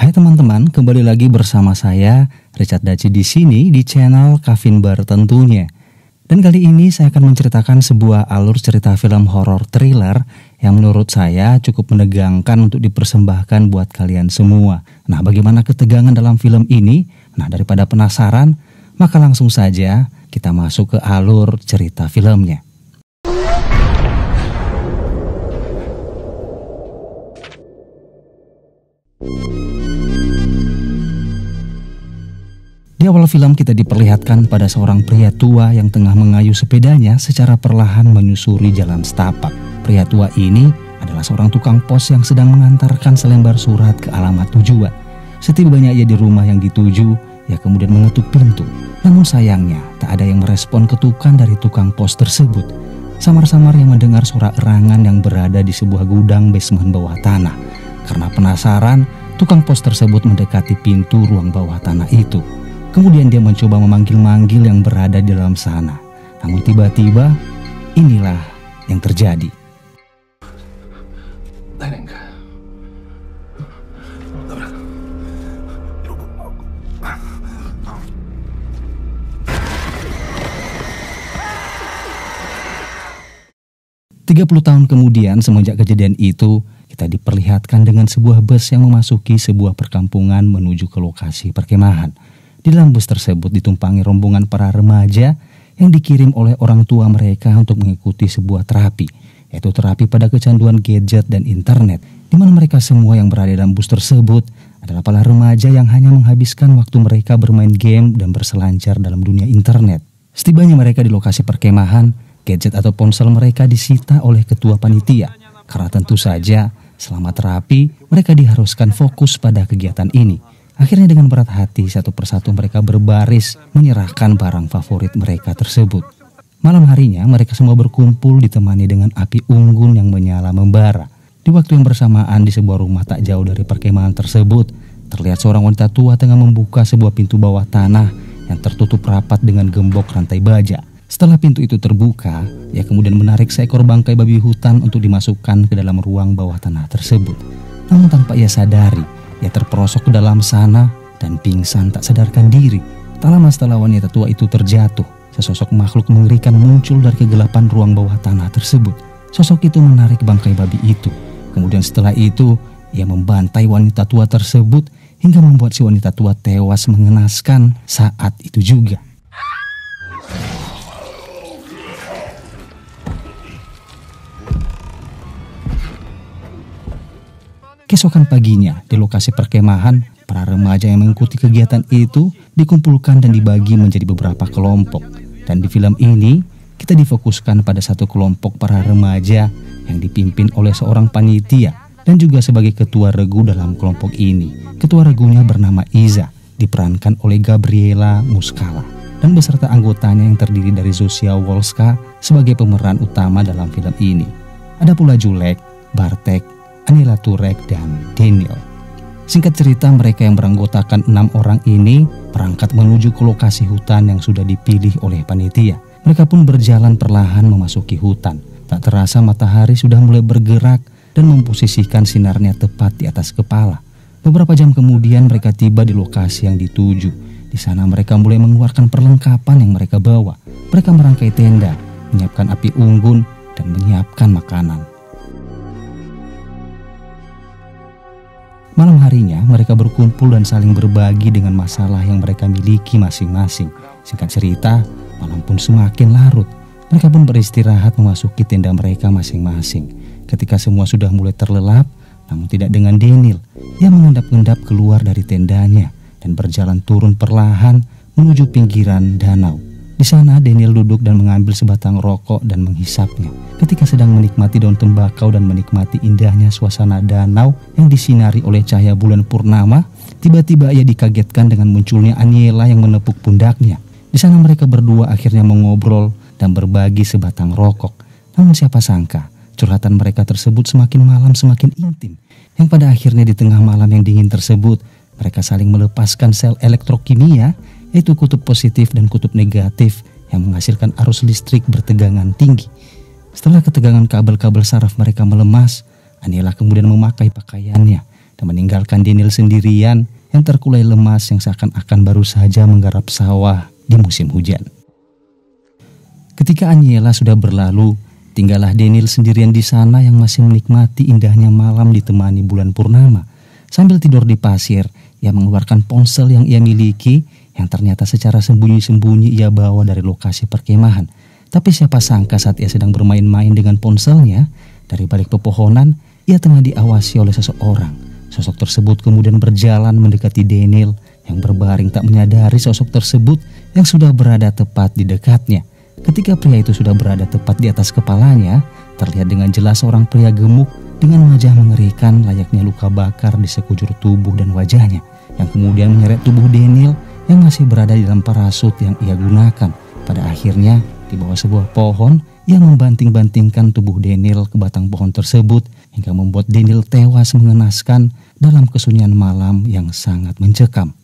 Hai teman-teman, kembali lagi bersama saya Richard Daci di sini di channel Kavin Bar tentunya. Dan kali ini saya akan menceritakan sebuah alur cerita film horor thriller yang menurut saya cukup menegangkan untuk dipersembahkan buat kalian semua. Nah, bagaimana ketegangan dalam film ini? Nah, daripada penasaran, maka langsung saja kita masuk ke alur cerita filmnya. Di awal film kita diperlihatkan pada seorang pria tua yang tengah mengayuh sepedanya secara perlahan menyusuri jalan setapak. Pria tua ini adalah seorang tukang pos yang sedang mengantarkan selembar surat ke alamat tujuan. Setibanya ia di rumah yang dituju, ia kemudian mengetuk pintu. Namun sayangnya tak ada yang merespon ketukan dari tukang pos tersebut. Samar-samar ia mendengar suara erangan yang berada di sebuah gudang basement bawah tanah. Karena penasaran, tukang pos tersebut mendekati pintu ruang bawah tanah itu. Kemudian dia mencoba memanggil-manggil yang berada di dalam sana. Namun tiba-tiba inilah yang terjadi. Tiga 30 tahun kemudian semenjak kejadian itu, kita diperlihatkan dengan sebuah bus yang memasuki sebuah perkampungan menuju ke lokasi perkemahan. Di dalam bus tersebut ditumpangi rombongan para remaja yang dikirim oleh orang tua mereka untuk mengikuti sebuah terapi, yaitu terapi pada kecanduan gadget dan internet, di mana mereka semua yang berada dalam bus tersebut adalah para remaja yang hanya menghabiskan waktu mereka bermain game dan berselancar dalam dunia internet. Setibanya mereka di lokasi perkemahan, gadget atau ponsel mereka disita oleh ketua panitia, karena tentu saja selama terapi mereka diharuskan fokus pada kegiatan ini. Akhirnya dengan berat hati satu persatu mereka berbaris menyerahkan barang favorit mereka tersebut. Malam harinya mereka semua berkumpul ditemani dengan api unggun yang menyala membara. Di waktu yang bersamaan di sebuah rumah tak jauh dari perkemahan tersebut, terlihat seorang wanita tua tengah membuka sebuah pintu bawah tanah yang tertutup rapat dengan gembok rantai baja. Setelah pintu itu terbuka, ia kemudian menarik seekor bangkai babi hutan untuk dimasukkan ke dalam ruang bawah tanah tersebut. Namun tanpa ia sadari, ia terperosok ke dalam sana dan pingsan tak sadarkan diri. Tak lama setelah wanita tua itu terjatuh, sesosok makhluk mengerikan muncul dari kegelapan ruang bawah tanah tersebut. Sosok itu menarik bangkai babi itu. Kemudian setelah itu, ia membantai wanita tua tersebut hingga membuat si wanita tua tewas mengenaskan saat itu juga. Keesokan paginya, di lokasi perkemahan, para remaja yang mengikuti kegiatan itu dikumpulkan dan dibagi menjadi beberapa kelompok. Dan di film ini, kita difokuskan pada satu kelompok para remaja yang dipimpin oleh seorang panitia dan juga sebagai ketua regu dalam kelompok ini. Ketua regunya bernama Iza, diperankan oleh Gabriela Muscala, dan beserta anggotanya yang terdiri dari Zofia Wolska sebagai pemeran utama dalam film ini. Ada pula Julek, Bartek, Anila Turek, dan Daniel. Singkat cerita, mereka yang beranggotakan 6 orang ini berangkat menuju ke lokasi hutan yang sudah dipilih oleh panitia. Mereka pun berjalan perlahan memasuki hutan. Tak terasa matahari sudah mulai bergerak dan memposisikan sinarnya tepat di atas kepala. Beberapa jam kemudian mereka tiba di lokasi yang dituju. Di sana mereka mulai mengeluarkan perlengkapan yang mereka bawa. Mereka merangkai tenda, menyiapkan api unggun, dan menyiapkan makanan. Malam harinya mereka berkumpul dan saling berbagi dengan masalah yang mereka miliki masing-masing. Singkat cerita, malam pun semakin larut. Mereka pun beristirahat memasuki tenda mereka masing-masing. Ketika semua sudah mulai terlelap, namun tidak dengan Daniel. Ia mengendap-endap keluar dari tendanya dan berjalan turun perlahan menuju pinggiran danau. Di sana Daniel duduk dan mengambil sebatang rokok dan menghisapnya. Ketika sedang menikmati daun tembakau dan menikmati indahnya suasana danau yang disinari oleh cahaya bulan purnama, tiba-tiba ia dikagetkan dengan munculnya Aniela yang menepuk pundaknya. Di sana mereka berdua akhirnya mengobrol dan berbagi sebatang rokok. Namun siapa sangka, curhatan mereka tersebut semakin malam semakin intim. Yang pada akhirnya di tengah malam yang dingin tersebut, mereka saling melepaskan sel elektrokimia, yaitu kutub positif dan kutub negatif yang menghasilkan arus listrik bertegangan tinggi. Setelah ketegangan kabel-kabel saraf mereka melemas, Aniela kemudian memakai pakaiannya dan meninggalkan Daniel sendirian yang terkulai lemas yang seakan-akan baru saja menggarap sawah di musim hujan. Ketika Aniela sudah berlalu, tinggallah Daniel sendirian di sana yang masih menikmati indahnya malam ditemani bulan purnama. Sambil tidur di pasir, ia mengeluarkan ponsel yang ia miliki yang ternyata secara sembunyi-sembunyi ia bawa dari lokasi perkemahan. Tapi siapa sangka saat ia sedang bermain-main dengan ponselnya, dari balik pepohonan, ia tengah diawasi oleh seseorang. Sosok tersebut kemudian berjalan mendekati Daniel yang berbaring tak menyadari sosok tersebut yang sudah berada tepat di dekatnya. Ketika pria itu sudah berada tepat di atas kepalanya, terlihat dengan jelas seorang pria gemuk dengan wajah mengerikan layaknya luka bakar di sekujur tubuh dan wajahnya, yang kemudian menyeret tubuh Daniel yang masih berada di dalam parasut yang ia gunakan. Pada akhirnya, di bawah sebuah pohon, ia membanting-bantingkan tubuh Daniel ke batang pohon tersebut hingga membuat Daniel tewas mengenaskan dalam kesunyian malam yang sangat mencekam.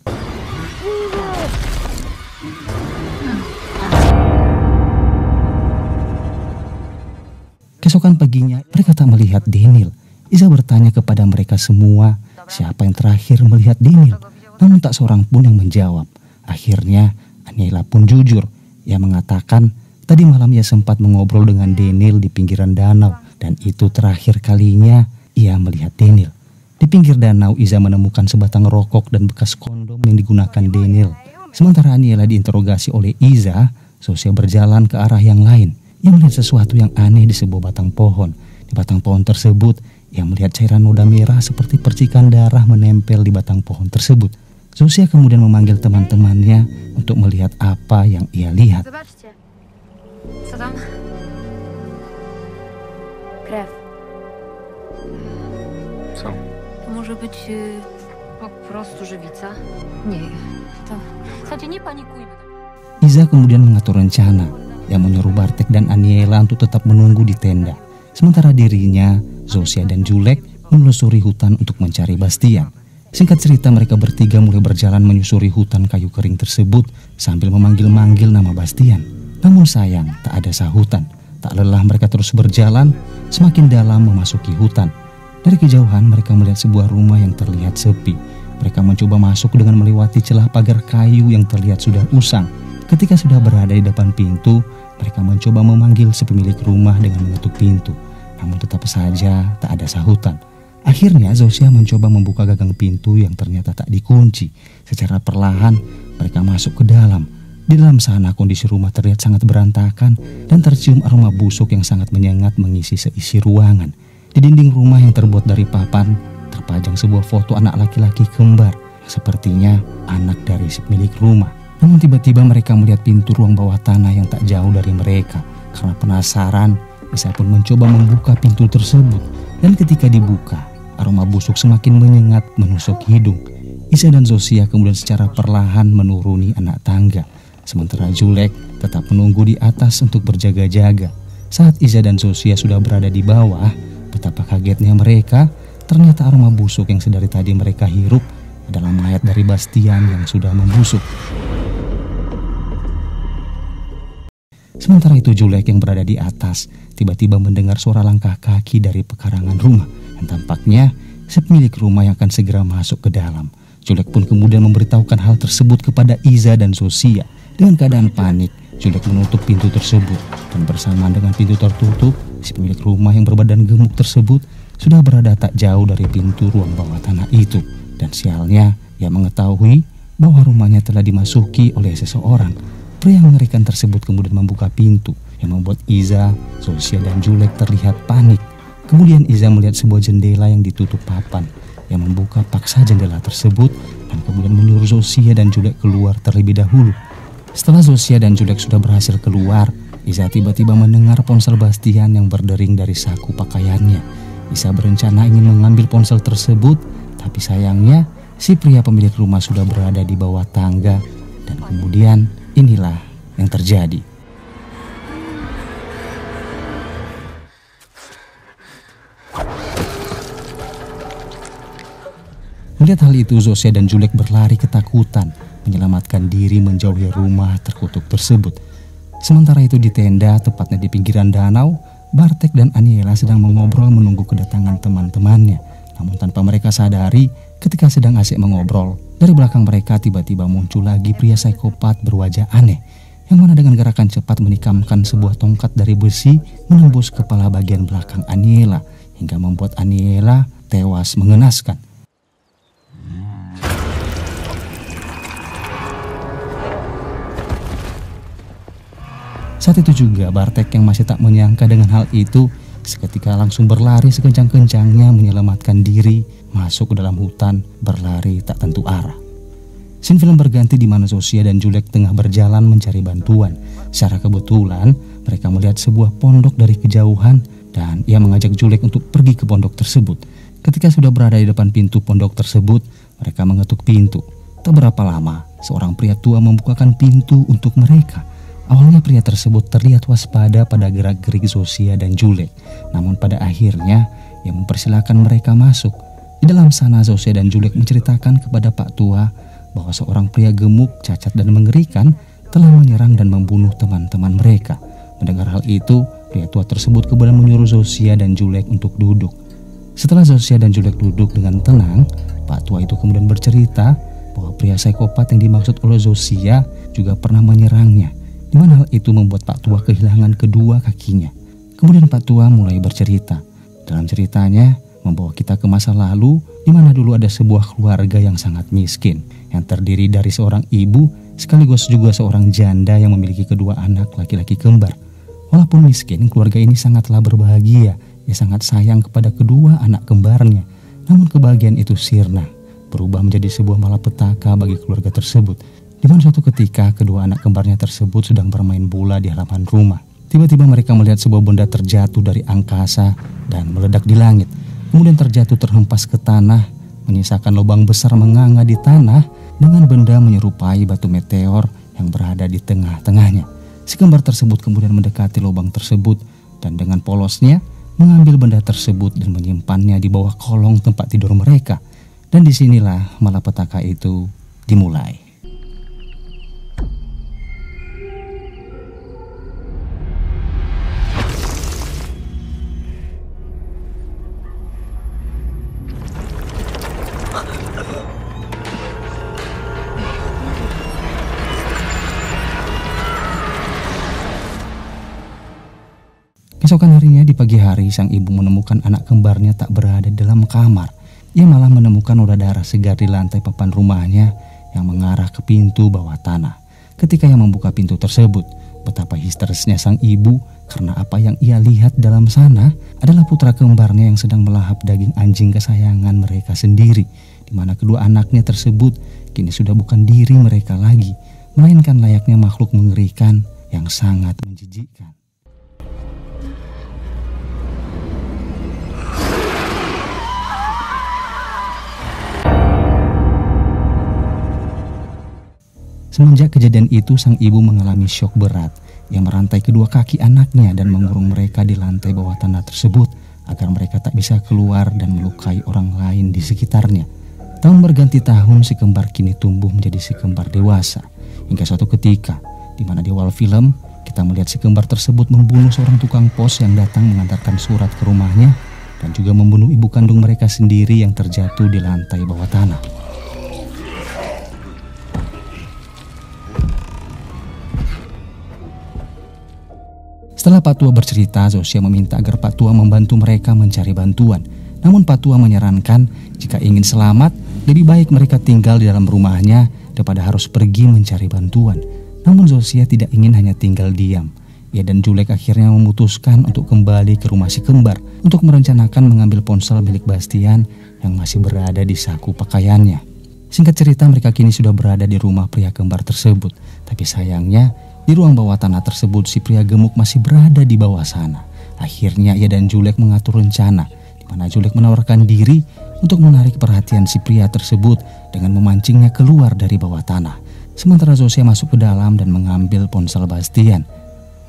Keesokan paginya, mereka tak melihat Daniel. Iza bertanya kepada mereka semua siapa yang terakhir melihat Daniel, namun tak seorang pun yang menjawab. Akhirnya, Aniela pun jujur. Ia mengatakan tadi malam ia sempat mengobrol dengan Daniel di pinggiran danau dan itu terakhir kalinya ia melihat Daniel. Di pinggir danau, Iza menemukan sebatang rokok dan bekas kondom yang digunakan Daniel. Sementara Aniela diinterogasi oleh Iza, Zosia berjalan ke arah yang lain. Ia melihat sesuatu yang aneh di sebuah batang pohon. Di batang pohon tersebut, ia melihat cairan noda merah seperti percikan darah menempel di batang pohon tersebut. Zosia kemudian memanggil teman-temannya untuk melihat apa yang ia lihat. Co tam? Krew. Co? To może być po prostu żywica? Nie, to... Słuchajcie, nie panikujmy. Iza kemudian mengatur rencana yang menyuruh Bartek dan Aniela untuk tetap menunggu di tenda. Sementara dirinya, Zosia dan Julek menelusuri hutan untuk mencari Bastian. Singkat cerita, mereka bertiga mulai berjalan menyusuri hutan kayu kering tersebut sambil memanggil-manggil nama Bastian. Namun sayang, tak ada sahutan. Tak lelah mereka terus berjalan, semakin dalam memasuki hutan. Dari kejauhan mereka melihat sebuah rumah yang terlihat sepi. Mereka mencoba masuk dengan melewati celah pagar kayu yang terlihat sudah usang. Ketika sudah berada di depan pintu, mereka mencoba memanggil si pemilik rumah dengan mengetuk pintu. Namun tetap saja tak ada sahutan. Akhirnya Zosia mencoba membuka gagang pintu yang ternyata tak dikunci. Secara perlahan mereka masuk ke dalam. Di dalam sana kondisi rumah terlihat sangat berantakan dan tercium aroma busuk yang sangat menyengat mengisi seisi ruangan. Di dinding rumah yang terbuat dari papan terpajang sebuah foto anak laki-laki kembar yang sepertinya anak dari si pemilik rumah. Namun tiba-tiba mereka melihat pintu ruang bawah tanah yang tak jauh dari mereka. Karena penasaran, Isa pun mencoba membuka pintu tersebut. Dan ketika dibuka, aroma busuk semakin menyengat menusuk hidung. Isa dan Zosia kemudian secara perlahan menuruni anak tangga. Sementara Julek tetap menunggu di atas untuk berjaga-jaga. Saat Iza dan Zosia sudah berada di bawah, betapa kagetnya mereka. Ternyata aroma busuk yang sedari tadi mereka hirup adalah mayat dari Bastian yang sudah membusuk. Sementara itu Julek yang berada di atas tiba-tiba mendengar suara langkah kaki dari pekarangan rumah. Dan tampaknya si pemilik rumah yang akan segera masuk ke dalam. Julek pun kemudian memberitahukan hal tersebut kepada Iza dan Zosia. Dengan keadaan panik, Julek menutup pintu tersebut. Dan bersamaan dengan pintu tertutup, si pemilik rumah yang berbadan gemuk tersebut sudah berada tak jauh dari pintu ruang bawah tanah itu. Dan sialnya, ia mengetahui bahwa rumahnya telah dimasuki oleh seseorang. Pria yang mengerikan tersebut kemudian membuka pintu yang membuat Iza, Zosia dan Julek terlihat panik. Kemudian Iza melihat sebuah jendela yang ditutup papan yang membuka paksa jendela tersebut dan kemudian menyuruh Zosia dan Julek keluar terlebih dahulu. Setelah Zosia dan Julek sudah berhasil keluar, Iza tiba-tiba mendengar ponsel Bastian yang berdering dari saku pakaiannya. Iza berencana ingin mengambil ponsel tersebut, tapi sayangnya si pria pemilik rumah sudah berada di bawah tangga dan kemudian inilah yang terjadi. Melihat hal itu, Zosia dan Julek berlari ketakutan, menyelamatkan diri menjauhi rumah terkutuk tersebut. Sementara itu di tenda, tepatnya di pinggiran danau, Bartek dan Aniela sedang mengobrol menunggu kedatangan teman-temannya. Namun tanpa mereka sadari, ketika sedang asik mengobrol, dari belakang mereka tiba-tiba muncul lagi pria psikopat berwajah aneh, yang mana dengan gerakan cepat menikamkan sebuah tongkat dari besi menembus kepala bagian belakang Aniela, hingga membuat Aniela tewas mengenaskan. Saat itu juga Bartek yang masih tak menyangka dengan hal itu, seketika langsung berlari sekencang-kencangnya menyelamatkan diri masuk ke dalam hutan, berlari tak tentu arah. Scene film berganti di mana Zosia dan Julek tengah berjalan mencari bantuan. Secara kebetulan mereka melihat sebuah pondok dari kejauhan dan ia mengajak Julek untuk pergi ke pondok tersebut. Ketika sudah berada di depan pintu pondok tersebut, mereka mengetuk pintu. Tak berapa lama, seorang pria tua membukakan pintu untuk mereka. Awalnya pria tersebut terlihat waspada pada gerak-gerik Zosia dan Julek. Namun pada akhirnya ia mempersilahkan mereka masuk. Di dalam sana Zosia dan Julek menceritakan kepada Pak Tua bahwa seorang pria gemuk, cacat dan mengerikan telah menyerang dan membunuh teman-teman mereka. Mendengar hal itu, pria tua tersebut kemudian menyuruh Zosia dan Julek untuk duduk. Setelah Zosia dan Julek duduk dengan tenang, Pak Tua itu kemudian bercerita bahwa pria psikopat yang dimaksud oleh Zosia juga pernah menyerangnya, di mana hal itu membuat Pak Tua kehilangan kedua kakinya. Kemudian Pak Tua mulai bercerita. Dalam ceritanya membawa kita ke masa lalu, di mana dulu ada sebuah keluarga yang sangat miskin, yang terdiri dari seorang ibu sekaligus juga seorang janda yang memiliki kedua anak laki-laki kembar. Walaupun miskin, keluarga ini sangatlah berbahagia. Ia sangat sayang kepada kedua anak kembarnya. Namun kebahagiaan itu sirna, berubah menjadi sebuah malapetaka bagi keluarga tersebut. Di mana suatu ketika kedua anak kembarnya tersebut sedang bermain bola di halaman rumah. Tiba-tiba mereka melihat sebuah benda terjatuh dari angkasa dan meledak di langit. Kemudian terjatuh terhempas ke tanah, menyisakan lubang besar menganga di tanah dengan benda menyerupai batu meteor yang berada di tengah-tengahnya. Si kembar tersebut kemudian mendekati lubang tersebut dan dengan polosnya mengambil benda tersebut dan menyimpannya di bawah kolong tempat tidur mereka. Dan disinilah malapetaka itu dimulai. Keesokan harinya di pagi hari, sang ibu menemukan anak kembarnya tak berada dalam kamar. Ia malah menemukan noda darah segar di lantai papan rumahnya yang mengarah ke pintu bawah tanah. Ketika ia membuka pintu tersebut, betapa histerisnya sang ibu karena apa yang ia lihat dalam sana adalah putra kembarnya yang sedang melahap daging anjing kesayangan mereka sendiri, di mana kedua anaknya tersebut kini sudah bukan diri mereka lagi, melainkan layaknya makhluk mengerikan yang sangat menjijikkan. Semenjak kejadian itu, sang ibu mengalami syok berat. Ia merantai kedua kaki anaknya dan mengurung mereka di lantai bawah tanah tersebut agar mereka tak bisa keluar dan melukai orang lain di sekitarnya. Tahun berganti tahun, si kembar kini tumbuh menjadi si kembar dewasa. Hingga suatu ketika, di mana di awal film, kita melihat si kembar tersebut membunuh seorang tukang pos yang datang mengantarkan surat ke rumahnya dan juga membunuh ibu kandung mereka sendiri yang terjatuh di lantai bawah tanah. Setelah Pak Tua bercerita, Zosia meminta agar Pak Tua membantu mereka mencari bantuan. Namun Pak Tua menyarankan jika ingin selamat, lebih baik mereka tinggal di dalam rumahnya daripada harus pergi mencari bantuan. Namun Zosia tidak ingin hanya tinggal diam. Ia dan Julek akhirnya memutuskan untuk kembali ke rumah si kembar untuk merencanakan mengambil ponsel milik Bastian yang masih berada di saku pakaiannya. Singkat cerita, mereka kini sudah berada di rumah pria kembar tersebut. Tapi sayangnya, di ruang bawah tanah tersebut si pria gemuk masih berada di bawah sana. Akhirnya ia dan Julek mengatur rencana, di mana Julek menawarkan diri untuk menarik perhatian si pria tersebut dengan memancingnya keluar dari bawah tanah. Sementara Zosia masuk ke dalam dan mengambil ponsel Bastian.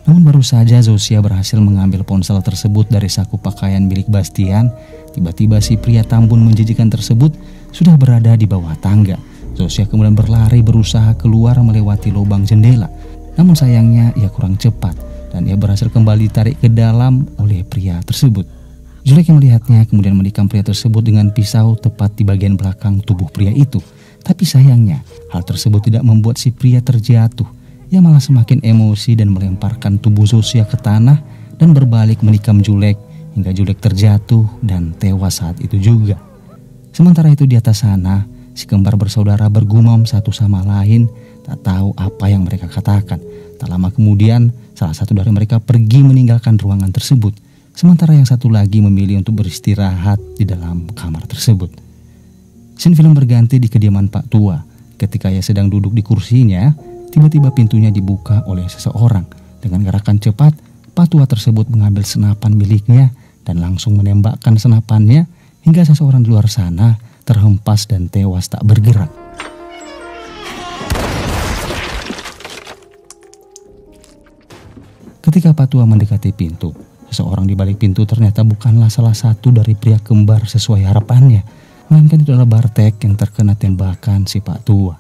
Namun baru saja Zosia berhasil mengambil ponsel tersebut dari saku pakaian milik Bastian, tiba-tiba si pria tambun menjijikan tersebut sudah berada di bawah tangga. Zosia kemudian berlari berusaha keluar melewati lubang jendela. Namun sayangnya ia kurang cepat dan ia berhasil kembali ditarik ke dalam oleh pria tersebut. Julek yang melihatnya kemudian menikam pria tersebut dengan pisau tepat di bagian belakang tubuh pria itu. Tapi sayangnya, hal tersebut tidak membuat si pria terjatuh. Ia malah semakin emosi dan melemparkan tubuh Zosia ke tanah dan berbalik menikam Julek hingga Julek terjatuh dan tewas saat itu juga. Sementara itu di atas sana, si kembar bersaudara bergumam satu sama lain, tak tahu apa yang mereka katakan. Tak lama kemudian, salah satu dari mereka pergi meninggalkan ruangan tersebut, sementara yang satu lagi memilih untuk beristirahat di dalam kamar tersebut. Scene film berganti di kediaman Pak Tua. Ketika ia sedang duduk di kursinya, tiba-tiba pintunya dibuka oleh seseorang. Dengan gerakan cepat, Pak Tua tersebut mengambil senapan miliknya dan langsung menembakkan senapannya hingga seseorang di luar sana terhempas dan tewas tak bergerak. Ketika Pak Tua mendekati pintu, seseorang di balik pintu ternyata bukanlah salah satu dari pria kembar sesuai harapannya, melainkan itu adalah Bartek yang terkena tembakan si Pak Tua.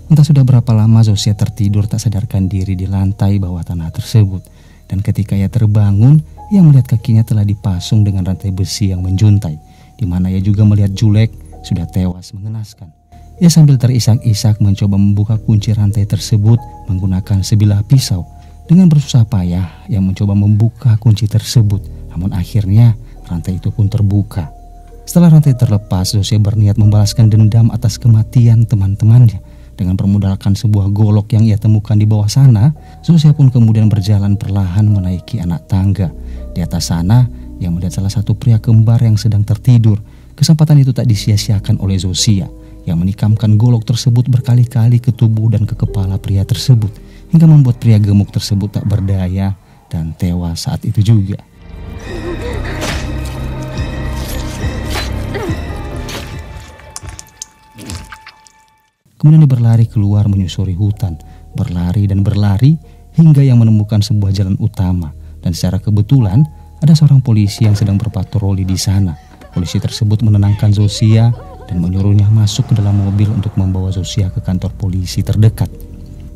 Entah sudah berapa lama Zosia tertidur tak sadarkan diri di lantai bawah tanah tersebut. Dan ketika ia terbangun, ia melihat kakinya telah dipasung dengan rantai besi yang menjuntai, di mana ia juga melihat Julek sudah tewas mengenaskan. Ia sambil terisak-isak mencoba membuka kunci rantai tersebut menggunakan sebilah pisau. Dengan bersusah payah, ia mencoba membuka kunci tersebut, namun akhirnya rantai itu pun terbuka. Setelah rantai terlepas, Zosia berniat membalaskan dendam atas kematian teman-temannya. Dengan bermodalkan sebuah golok yang ia temukan di bawah sana, Zosia pun kemudian berjalan perlahan menaiki anak tangga. Di atas sana, ia melihat salah satu pria kembar yang sedang tertidur. Kesempatan itu tak disia-siakan oleh Zosia, yang menikamkan golok tersebut berkali-kali ke tubuh dan ke kepala pria tersebut, hingga membuat pria gemuk tersebut tak berdaya dan tewas saat itu juga. Kemudian dia berlari keluar menyusuri hutan, berlari dan berlari hingga yang menemukan sebuah jalan utama. Dan secara kebetulan ada seorang polisi yang sedang berpatroli di sana. Polisi tersebut menenangkan Zosia dan menyuruhnya masuk ke dalam mobil untuk membawa Zosia ke kantor polisi terdekat.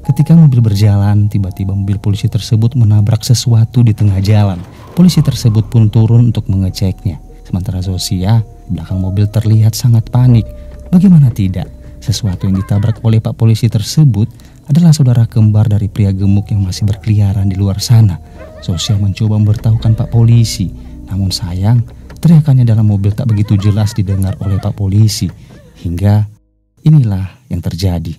Ketika mobil berjalan, tiba-tiba mobil polisi tersebut menabrak sesuatu di tengah jalan. Polisi tersebut pun turun untuk mengeceknya. Sementara Zosia di belakang mobil terlihat sangat panik. Bagaimana tidak? Sesuatu yang ditabrak oleh Pak Polisi tersebut adalah saudara kembar dari pria gemuk yang masih berkeliaran di luar sana. Zosia mencoba memberitahukan Pak Polisi, namun sayang teriakannya dalam mobil tak begitu jelas didengar oleh Pak Polisi. Hingga inilah yang terjadi.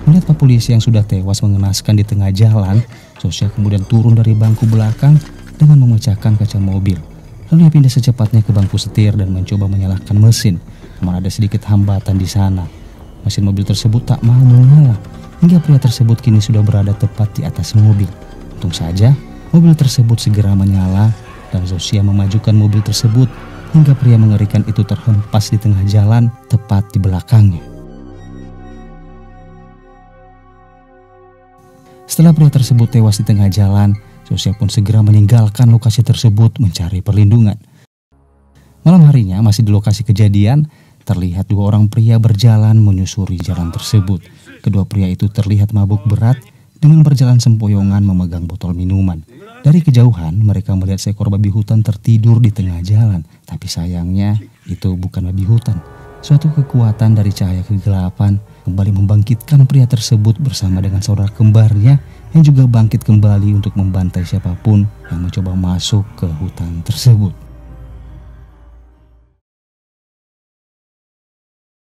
Melihat Pak Polisi yang sudah tewas mengenaskan di tengah jalan, Zosia kemudian turun dari bangku belakang dengan memecahkan kaca mobil. Lalu ia pindah secepatnya ke bangku setir dan mencoba menyalakan mesin. Namun ada sedikit hambatan di sana. Mesin mobil tersebut tak mau menyala, hingga pria tersebut kini sudah berada tepat di atas mobil. Untung saja mobil tersebut segera menyala dan Zosia memajukan mobil tersebut hingga pria mengerikan itu terhempas di tengah jalan tepat di belakangnya. Setelah pria tersebut tewas di tengah jalan, Zosia pun segera meninggalkan lokasi tersebut mencari perlindungan. Malam harinya masih di lokasi kejadian, terlihat dua orang pria berjalan menyusuri jalan tersebut. Kedua pria itu terlihat mabuk berat dengan berjalan sempoyongan memegang botol minuman. Dari kejauhan mereka melihat seekor babi hutan tertidur di tengah jalan. Tapi sayangnya itu bukan babi hutan. Suatu kekuatan dari cahaya kegelapan kembali membangkitkan pria tersebut bersama dengan saudara kembarnya yang juga bangkit kembali untuk membantai siapapun yang mencoba masuk ke hutan tersebut.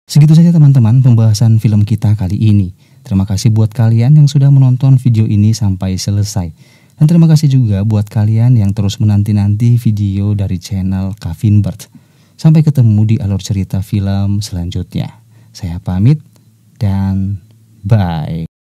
Segitu saja teman-teman pembahasan film kita kali ini. Terima kasih buat kalian yang sudah menonton video ini sampai selesai. Dan terima kasih juga buat kalian yang terus menanti-nanti video dari channel Kavinbert. Sampai ketemu di alur cerita film selanjutnya. Saya pamit dan bye.